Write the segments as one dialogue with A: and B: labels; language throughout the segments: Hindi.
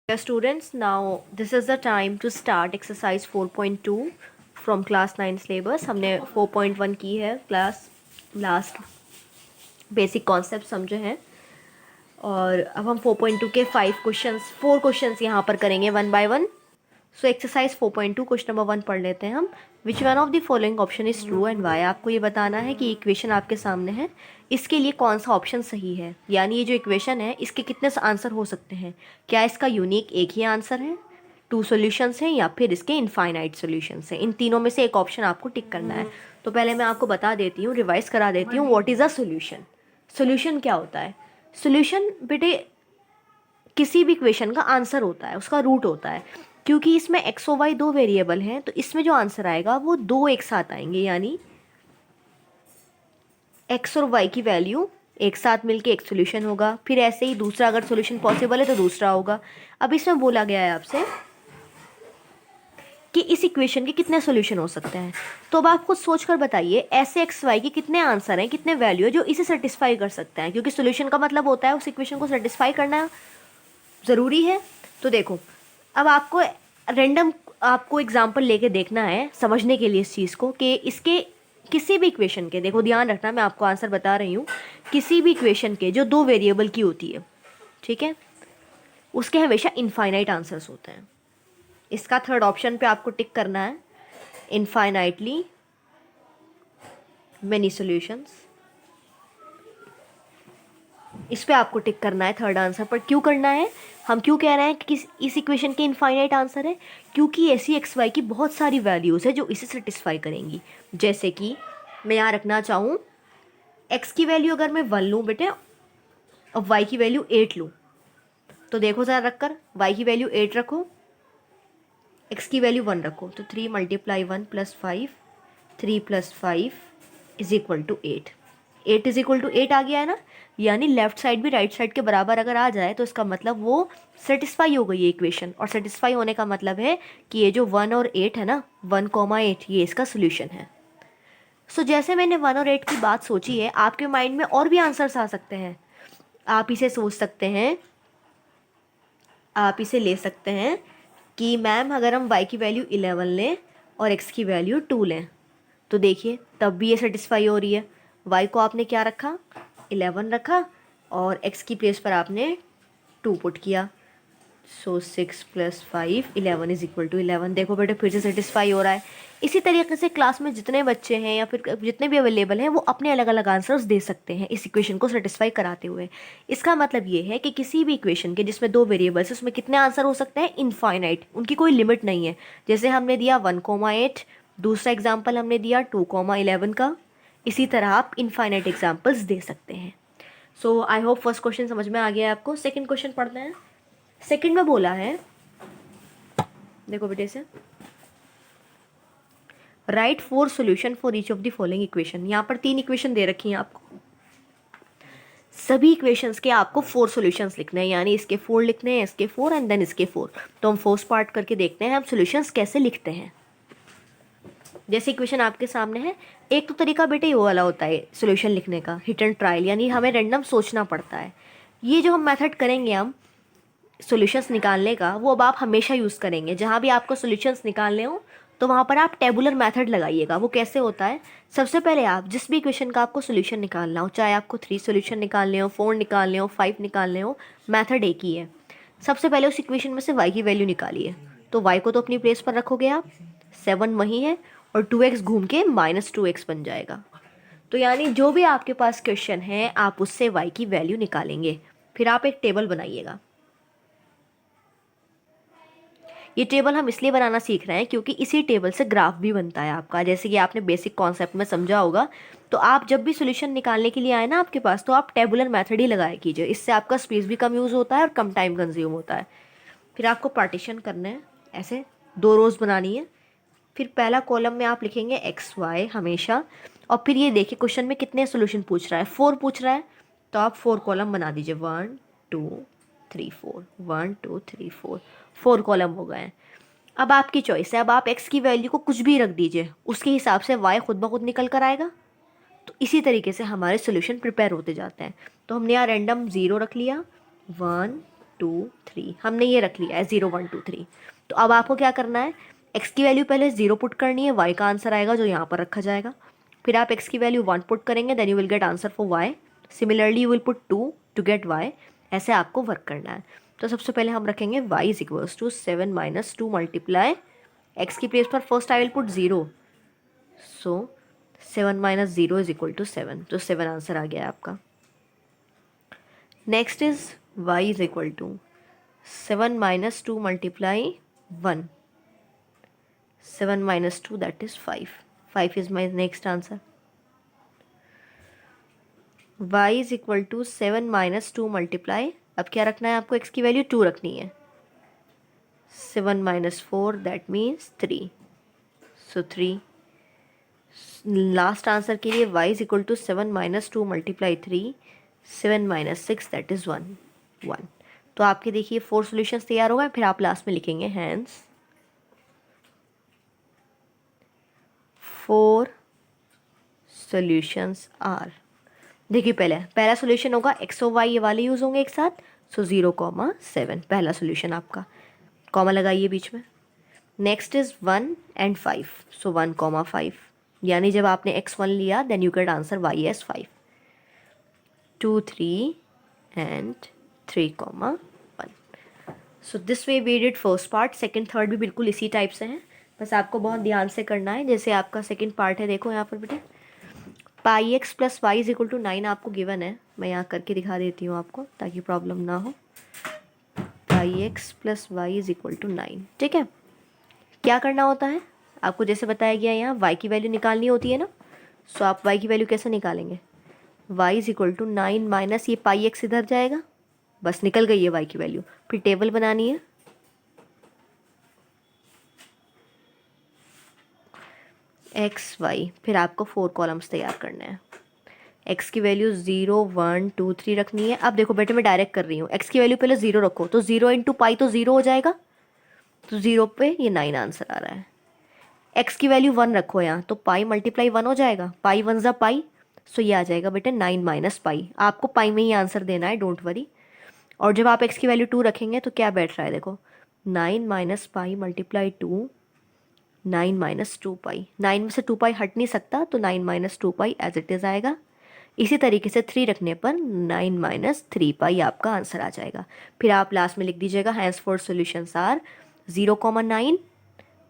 A: Dear students, now this is the time to start exercise 4.2 from class 9 syllabus. हमने 4.1 की है क्लास लास्ट बेसिक कॉन्सेप्ट समझे हैं और अब हम 4.2 के 4 क्वेश्चंस यहाँ पर करेंगे one by one. So exercise 4.2 question number 1 पढ़ लेते हैं हम. Which one of the following option is true and y. आपको ये बताना है कि इक्वेशन आपके सामने है, इसके लिए कौन सा ऑप्शन सही है. यानी ये जो इक्वेशन है इसके कितने आंसर हो सकते हैं. क्या इसका यूनिक एक ही आंसर है, 2 सॉल्यूशंस हैं या फिर इसके इनफाइनाइट सॉल्यूशंस हैं. इन तीनों में से एक ऑप्शन आपको टिक करना है. तो पहले मैं आपको बता देती हूँ, रिवाइज करा देती हूँ what is a solution. Solution क्या होता है. सॉल्यूशन बेटे किसी भी इक्वेशन का आंसर होता है, उसका रूट होता है. क्योंकि इसमें एक्स और वाई 2 वेरिएबल हैं तो इसमें जो आंसर आएगा वो 2 एक साथ आएंगे. यानी एक्स और वाई की वैल्यू एक साथ मिलके एक सोल्यूशन होगा. फिर ऐसे ही दूसरा अगर सोल्यूशन पॉसिबल है तो दूसरा होगा. अब इसमें बोला गया है आपसे कि इस इक्वेशन के कितने सोल्यूशन हो सकते हैं. तो अब आप खुद सोच कर बताइए ऐसे एक्स वाई के कितने आंसर हैं, कितने वैल्यू है जो इसे सेटिस्फाई कर सकते हैं. क्योंकि सोल्यूशन का मतलब होता है उस इक्वेशन को सेटिस्फाई करना ज़रूरी है. तो देखो, अब आपको रैंडम आपको एग्जांपल लेके देखना है समझने के लिए इस चीज़ को कि इसके किसी भी इक्वेशन के, देखो ध्यान रखना मैं आपको आंसर बता रही हूँ, किसी भी इक्वेशन के जो 2 वेरिएबल की होती है, ठीक है, उसके हमेशा इनफाइनाइट आंसर्स होते हैं. इसका थर्ड ऑप्शन पे आपको टिक करना है, इनफाइनाइटली मेनी सॉल्यूशंस. इस पे आपको टिक करना है थर्ड आंसर पर. क्यों करना है, हम क्यों कह रहे हैं कि इस इक्वेशन के इनफाइनाइट आंसर है. क्योंकि ऐसी एक्स वाई की बहुत सारी वैल्यूज़ है जो इसे सेटिस्फाई करेंगी. जैसे कि मैं यहाँ रखना चाहूँ एक्स की वैल्यू अगर मैं 1 लूँ बेटे और वाई की वैल्यू 8 लूँ, तो देखो ज़रा रख कर, वाई की वैल्यू 8 रखो, एक्स की वैल्यू 1 रखो, तो 3 × 1 + 5, 3 + 5 = 8. 8 = 8 आ गया है ना. यानी लेफ्ट साइड भी राइट साइड के बराबर अगर आ जाए तो इसका मतलब वो सेटिस्फाई हो गई है इक्वेशन. और सेटिस्फाई होने का मतलब है कि ये जो 1 और 8 है ना, 1, 8 ये इसका सोल्यूशन है. सो जैसे मैंने 1 और 8 की बात सोची है, आपके माइंड में और भी आंसर्स आ सकते हैं. आप इसे सोच सकते हैं, आप इसे ले सकते हैं कि मैम अगर हम y की वैल्यू 11 लें और x की वैल्यू 2 लें, तो देखिए तब भी ये सेटिस्फाई हो रही है. y को आपने क्या रखा, 11 रखा और x की प्लेस पर आपने 2 पुट किया. सो 6 + 5 11 = 11. देखो बेटे फिर से सेटिस्फाई हो रहा है. इसी तरीके से क्लास में जितने बच्चे हैं या फिर जितने भी अवेलेबल हैं वो अपने अलग अलग आंसर्स दे सकते हैं इस इक्वेशन को सेटिस्फाई कराते हुए. इसका मतलब ये है कि किसी भी इक्वेशन के जिसमें 2 वेरिएबल्स हैं उसमें कितने आंसर हो सकते हैं, इनफाइनाइट. उनकी कोई लिमिट नहीं है. जैसे हमने दिया 1, 8, दूसरा एग्जाम्पल हमने दिया 2, 11 का. इसी तरह आप इनफाइनाइट एग्जाम्पल्स दे सकते हैं. सो आई होप फर्स्ट क्वेश्चन समझ में आ गया है आपको. सेकेंड क्वेश्चन पढ़ते हैं. सेकंड में बोला है, देखो बेटे से, right 4 solution for each of the following equation. यहाँ पर 3 इक्वेशन दे रखी हैं आपको. सभी इक्वेशंस के आपको 4 सॉल्यूशंस लिखने हैं. यानी इसके 4 लिखने हैं, इसके 4 एंड देन इसके 4. तो हम फर्स्ट पार्ट करके देखते हैं हम सॉल्यूशंस कैसे लिखते हैं. जैसे इक्वेशन आपके सामने है, एक तो तरीका बेटे ये वाला होता है सॉल्यूशन लिखने का, हिट एंड ट्रायल, यानी हमें रैंडम सोचना पड़ता है. ये जो हम मेथड करेंगे हम सॉल्यूशंस निकालने का, वो अब आप हमेशा यूज़ करेंगे. जहाँ भी आपको सॉल्यूशंस निकालने हो तो वहाँ पर आप टेबुलर मेथड लगाइएगा. वो कैसे होता है, सबसे पहले आप जिस भी इक्वेशन का आपको सॉल्यूशन निकालना हो, चाहे आपको 3 सॉल्यूशन निकालने हो, 4 निकालने हो, 5 निकालने हो, मेथड एक ही है. सबसे पहले उस इक्वेशन में से y की वैल्यू निकालिए. तो y को तो अपनी प्लेस पर रखोगे आप, 7 वही है और 2x घूम के -2x बन जाएगा. तो यानी जो भी आपके पास क्वेश्चन है आप उससे y की वैल्यू निकालेंगे. फिर आप एक टेबल बनाइएगा. ये टेबल हम इसलिए बनाना सीख रहे हैं क्योंकि इसी टेबल से ग्राफ भी बनता है आपका. जैसे कि आपने बेसिक कॉन्सेप्ट में समझा होगा, तो आप जब भी सॉल्यूशन निकालने के लिए आए ना आपके पास, तो आप टेबुलर मेथड ही लगाया कीजिए. इससे आपका स्पेस भी कम यूज़ होता है और कम टाइम कंज्यूम होता है. फिर आपको पार्टीशन करना है, ऐसे 2 रोज़ बनानी है. फिर पहला कॉलम में आप लिखेंगे एक्स वाई हमेशा. और फिर ये देखिए क्वेश्चन में कितने सोल्यूशन पूछ रहा है, 4 पूछ रहा है. तो आप 4 कॉलम बना दीजिए, 1 2 3 4, 1 2 3 4, 4 कॉलम हो गए हैं. अब आपकी चॉइस है, अब आप एक्स की वैल्यू को कुछ भी रख दीजिए, उसके हिसाब से वाई खुद ब खुद निकल कर आएगा. तो इसी तरीके से हमारे सोल्यूशन प्रिपेयर होते जाते हैं. तो हमने यहाँ रैंडम 0 रख लिया, 1 3, हमने ये रख लिया है 0 1 2 3। तो अब आपको क्या करना है, x की वैल्यू पहले 0 पुट करनी है, y का आंसर आएगा जो यहाँ पर रखा जाएगा। फिर आप x की वैल्यू 1 पुट करेंगे, then you will get answer for y। Similarly you will put 2 to get y। ऐसे आपको वर्क करना है। तो सबसे पहले हम रखेंगे y is equals to 7 minus 2 multiply x की प्लेस पर first I will put 0, so 7 minus 0 is equal to 7, तो 7 आंसर आ गया है आपका। Next is y is equal to 7 minus 2 multiply 1, 7 minus 2 that is 5, 5 is my next answer. y is equal to 7 minus 2 multiply, अब क्या रखना है आपको, x की वैल्यू 2 रखनी है, 7 minus 4 that means 3, so 3। Last answer के लिए y is equal to 7 minus 2 multiply 3, 7 minus 6 that is 1। तो आपके देखिए 4 सॉल्यूशंस तैयार हो गए। फिर आप लास्ट में लिखेंगे हैंस 4 सॉल्यूशंस आर। देखिए पहला सॉल्यूशन होगा x और y, ये वाले यूज़ होंगे एक साथ, सो 0,7 पहला सॉल्यूशन आपका, कॉमा लगाइए बीच में। नेक्स्ट इज 1 एंड 5, सो 1,5, यानी जब आपने x1 लिया then you get answer y as 5, 2 3 and 3,1। So this way we did first part. Second third भी बिल्कुल इसी टाइप से हैं, बस आपको बहुत ध्यान से करना है। जैसे आपका सेकंड पार्ट है, देखो यहाँ पर बेटे pi x plus y is equal to 9 आपको गिवन है, मैं यहाँ करके दिखा देती हूँ आपको ताकि प्रॉब्लम ना हो। Pi x plus y is equal to 9, ठीक है। क्या करना होता है आपको, जैसे बताया गया यहाँ y की वैल्यू निकालनी होती है ना, सो आप y की वैल्यू कैसे निकालेंगे, y is equal to 9 minus ये पाई एक्स इधर जाएगा, बस निकल गई है y की वैल्यू। फिर टेबल बनानी है, एक्स वाई, फिर आपको 4 कॉलम्स तैयार करने हैं। x की वैल्यू 0 1 2 3 रखनी है। अब देखो बेटे मैं डायरेक्ट कर रही हूँ, x की वैल्यू पहले 0 रखो, तो 0 इंटू पाई तो 0 हो जाएगा, तो 0 पे ये 9 आंसर आ रहा है। x की वैल्यू 1 रखो यहाँ, तो पाई मल्टीप्लाई 1 हो जाएगा, पाई 1 ज़ा पाई, सो ये आ जाएगा बेटे 9 माइनस पाई। आपको पाई में ही आंसर देना है, डोंट वरी। और जब आप x की वैल्यू 2 रखेंगे तो क्या बैठ रहा है, देखो 9 माइनस पाई मल्टीप्लाई 2, 9 माइनस 2 पाई, 9 में से 2 पाई हट नहीं सकता, तो 9 minus 2 pi as it is आएगा। इसी तरीके से 3 रखने पर 9 माइनस 3 पाई आपका आंसर आ जाएगा। फिर आप लास्ट में लिख दीजिएगा hence four solutions are 0,9,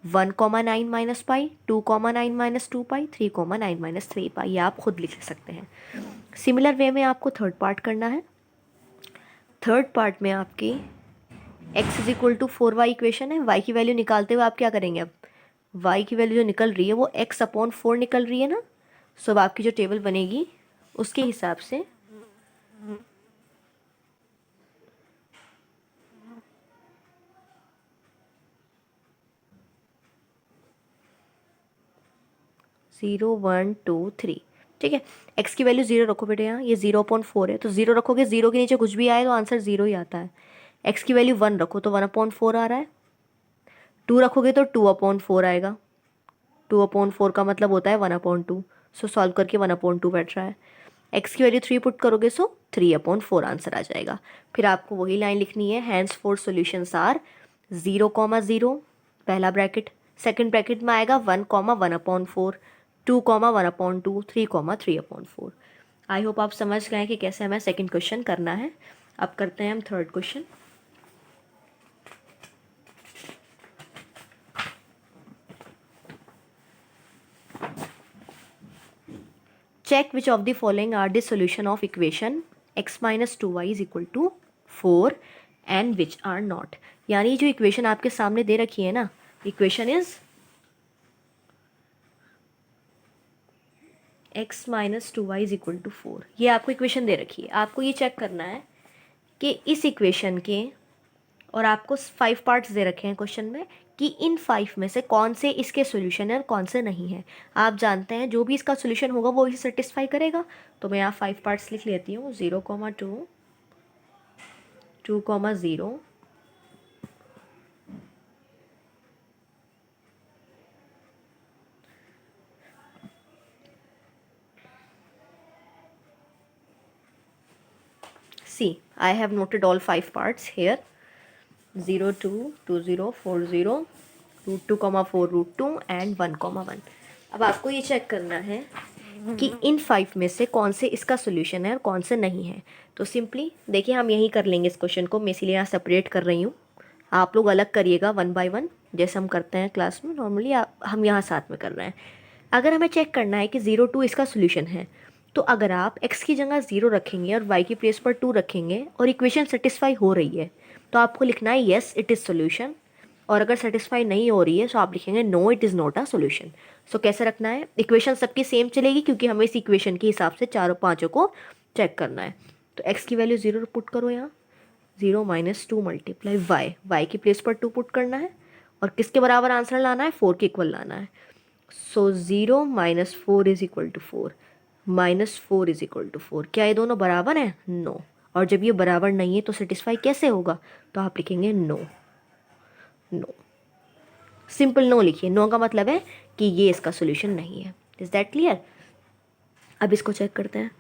A: 1,9 minus pi, 2,9 minus 2 pi, 3,9 minus 3 pi, ये आप खुद लिख सकते हैं। सिमिलर वे में आपको थर्ड पार्ट करना है। थर्ड पार्ट में आपकी x is equal to 4y equation है, y की वैल्यू निकालते हुए आप क्या करेंगे, अब y की वैल्यू जो निकल रही है वो x अपॉन 4 निकल रही है ना, सो अब आपकी जो टेबल बनेगी उसके हिसाब से जीरो 1 2 3, ठीक है। x की वैल्यू 0 रखो बेटे, यहाँ ये 0/4 है, तो 0 रखोगे, 0 के नीचे कुछ भी आए तो आंसर 0 ही आता है। x की वैल्यू 1 रखो तो 1/4 आ रहा है, 2 रखोगे तो 2/4 आएगा, 2/4 का मतलब होता है 1/2, सो सॉल्व करके 1/2 बैठ रहा है। x की वैल्यू 3 पुट करोगे सो 3/4 आंसर आ जाएगा। फिर आपको वही लाइन लिखनी है, हैंस फोर सॉल्यूशंस आर 0,0 पहला ब्रैकेट, सेकंड ब्रैकेट में आएगा 1,1/4, 2,1/2, 3,3/4। आई होप आप समझ गए कि कैसे हमें सेकंड क्वेश्चन करना है। अब करते हैं हम third question. Check which of the following are the solution of equation x minus 2y is equal to 4 and which are not। यानी जो इक्वेशन आपके सामने दे रखी है ना, equation is x minus 2y is equal to 4, ये आपको इक्वेशन दे रखी है। आपको ये चेक करना है कि इस इक्वेशन के, और आपको 5 पार्ट्स दे रखे हैं क्वेश्चन में, कि इन 5 में से कौन से इसके सॉल्यूशन है और कौन से नहीं है। आप जानते हैं जो भी इसका सॉल्यूशन होगा वो इसे सेटिस्फाई करेगा। तो मैं यहाँ 5 पार्ट्स लिख लेती हूँ, 0,2, 2,0, 6 See, I have noted all 5 parts here. 0, 2, 2, 0, 4, 0, root 2, 4, root 2 and 1, 1। अब आपको ये चेक करना है कि इन 5 में से कौन से इसका सोल्यूशन है और कौन से नहीं है। तो सिंपली देखिए, हम यही कर लेंगे इस क्वेश्चन को, मैं इसीलिए यहाँ सेपरेट कर रही हूँ। आप लोग अलग करिएगा 1 बाय 1, जैसे हम करते हैं क्लास में नॉर्मली, हम यहाँ साथ में कर रहे हैं। अगर हमें चेक करना है कि 0, 2 इसका सोल्यूशन है, तो अगर आप x की जगह 0 रखेंगे और y की प्लेस पर 2 रखेंगे और इक्वेशन सेटिस्फाई हो रही है, तो आपको लिखना है येस इट इज़ सोल्यूशन। और अगर सेटिस्फाई नहीं हो रही है तो आप लिखेंगे no it is not a solution. So कैसे रखना है, इक्वेशन सबकी सेम चलेगी क्योंकि हमें इस इक्वेशन के हिसाब से चारों पाँचों को चेक करना है। तो x की वैल्यू 0 पुट करो यहाँ, 0 - 2 मल्टीप्लाई y की प्लेस पर 2 पुट करना है और किसके बराबर आंसर लाना है, 4 के इक्वल लाना है। So 0 - 4 is equal to 4, -4 is equal to 4। क्या ये दोनों बराबर हैं? नो। और जब ये बराबर नहीं है तो सेटिस्फाई कैसे होगा, तो आप लिखेंगे नो, नो, सिंपल नो लिखिए। नो का मतलब है कि ये इसका सोल्यूशन नहीं है। Is that clear? अब इसको चेक करते हैं।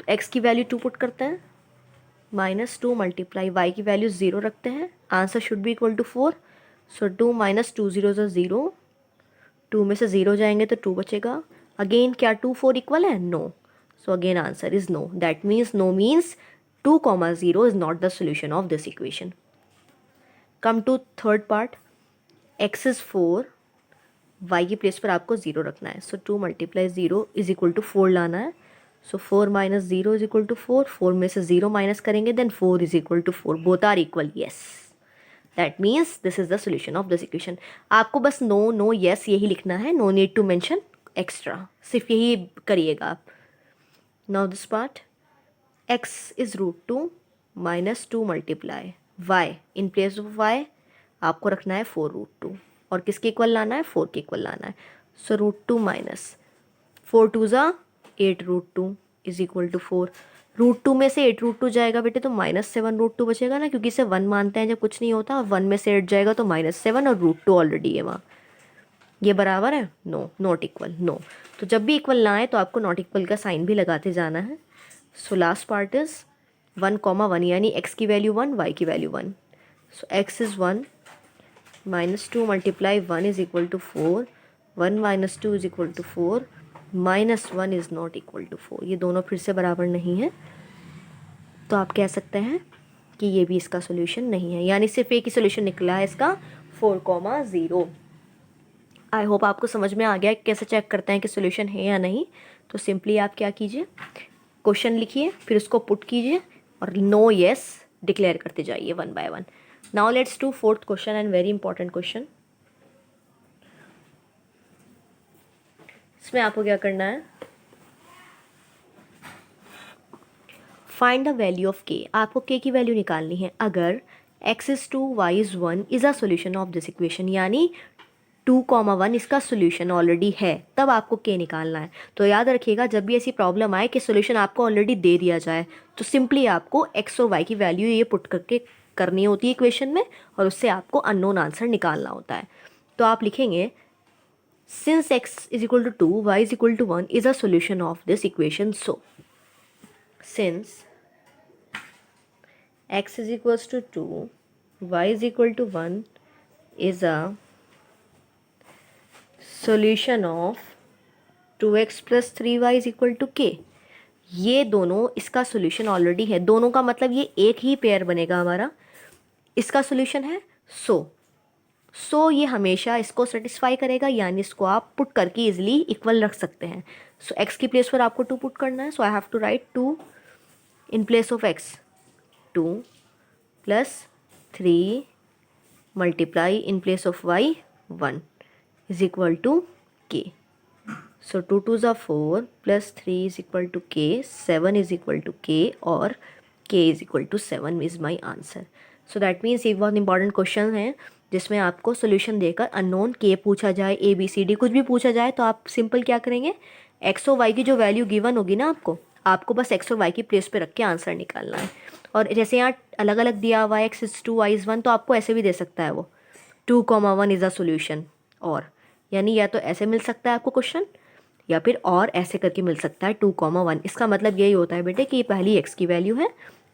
A: तो x की वैल्यू 2 पुट करते हैं, -2 मल्टीप्लाई y की वैल्यू 0 रखते हैं, answer should be equal to 4। So 2 - 2 0 ज़ा 0, 2 में से 0 जाएंगे तो 2 बचेगा। अगेन क्या 2 4 इक्वल है? No. So again answer is no. That means no means 2, 0 is not the solution of this equation. Come to third part, x is 4, y की प्लेस पर आपको 0 रखना है। So 2 multiply 0 is equal to 4 लाना है। सो 4 - 0 इज इक्वल टू 4, 4 में से 0 माइनस करेंगे then 4 is equal to 4, both are equal, yes. That means this is the solution of this equation. आपको बस नो नो येस यही लिखना है, no need to mention extra, सिर्फ यही करिएगा आप। Now this part, x is √2 - 2 multiply y, in place of y आपको रखना है 4 √2 और किसके इक्वल लाना है, 4 के इक्वल लाना है। सो √2 - 4 2 ज़ा 8 √2 इज इक्वल टू 4। √2 में से 8 √2 जाएगा बेटे तो -7 √2 बचेगा ना, क्योंकि इसे 1 मानते हैं जब कुछ नहीं होता। 1 में से 8 जाएगा तो -7 और √2 ऑलरेडी है वहाँ। ये बराबर है? No, not equal, no. तो जब भी इक्वल ना आए तो आपको नॉट इक्वल का साइन भी लगाते जाना है। सो लास्ट पार्ट इज 1, 1, यानी x की वैल्यू 1, y की value 1। So x is 1 -2 multiply 1 is equal to 4, 1 - 2 is equal to 4, -1 is not equal to 4। ये दोनों फिर से बराबर नहीं है, तो आप कह सकते हैं कि ये भी इसका सोल्यूशन नहीं है, यानी सिर्फ एक ही सोल्यूशन निकला है इसका, 4, 0। आई होप आपको समझ में आ गया कैसे चेक करते हैं कि सोल्यूशन है या नहीं। तो सिंपली आप क्या कीजिए, क्वेश्चन लिखिए, फिर उसको पुट कीजिए और नो येस डिक्लेयर करते जाइए 1 by 1। Now let's do fourth question and very important question. इसमें आपको क्या करना है, find the value of k। आपको k की वैल्यू निकालनी है। अगर x is 2 y is 1 is a solution of this equation, यानी 2, 1 इसका सोल्यूशन ऑलरेडी है, तब आपको k निकालना है। तो याद रखिएगा, जब भी ऐसी प्रॉब्लम आए कि सोल्यूशन आपको ऑलरेडी दे दिया जाए, तो सिंपली आपको x और y की वैल्यू ये पुट करके करनी होती है इक्वेशन में, और उससे आपको अननोन आंसर निकालना होता है। तो आप लिखेंगे since x is equal to 2, y is equal to 1 is a solution of this equation, so since x is equals to 2, y is equal to 1 is a solution of 2x plus 3y is equal to k। ये दोनों इसका सोल्यूशन ऑलरेडी है। दोनों का मतलब ये एक ही पेयर बनेगा हमारा, इसका सोल्यूशन है। सो ये हमेशा इसको सेटिस्फाई करेगा, यानी इसको आप पुट करके इजिली इक्वल रख सकते हैं। सो x की प्लेस पर आपको 2 पुट करना है। So I have to write 2 in place of x, 2 plus 3 multiply in place of y 1 is equal to k। So 2 2 ज़ा 4 plus 3 is equal to k, 7 is equal to k और k is equal to 7 is my answer. So that means एक बहुत इंपॉर्टेंट क्वेश्चन है जिसमें आपको सोल्यूशन देकर अननोन k पूछा जाए, a b c d कुछ भी पूछा जाए, तो आप सिंपल क्या करेंगे, x और y की जो वैल्यू गिवन होगी ना आपको बस x और y की प्लेस पे रख के आंसर निकालना है। और जैसे यहाँ अलग अलग दिया हुआ है x इज़ 2 y इज़ 1, तो आपको ऐसे भी दे सकता है वो 2, 1 इज़ अ सोल्यूशन, और यानी या तो ऐसे मिल सकता है आपको क्वेश्चन, या फिर और ऐसे करके मिल सकता है 2, 1। इसका मतलब यही होता है बेटे कि ये पहली x की वैल्यू है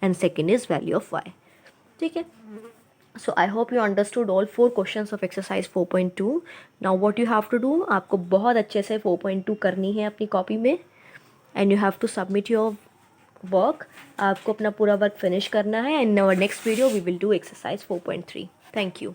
A: and second is value of y. ठीक है, so I hope you understood all 4 questions of exercise 4.2। Now what you have to do, आपको बहुत अच्छे से 4.2 करनी है अपनी कॉपी में, and you have to submit your work. आपको अपना पूरा वर्क फिनिश करना है, and in our next video we will do exercise 4.3। Thank you.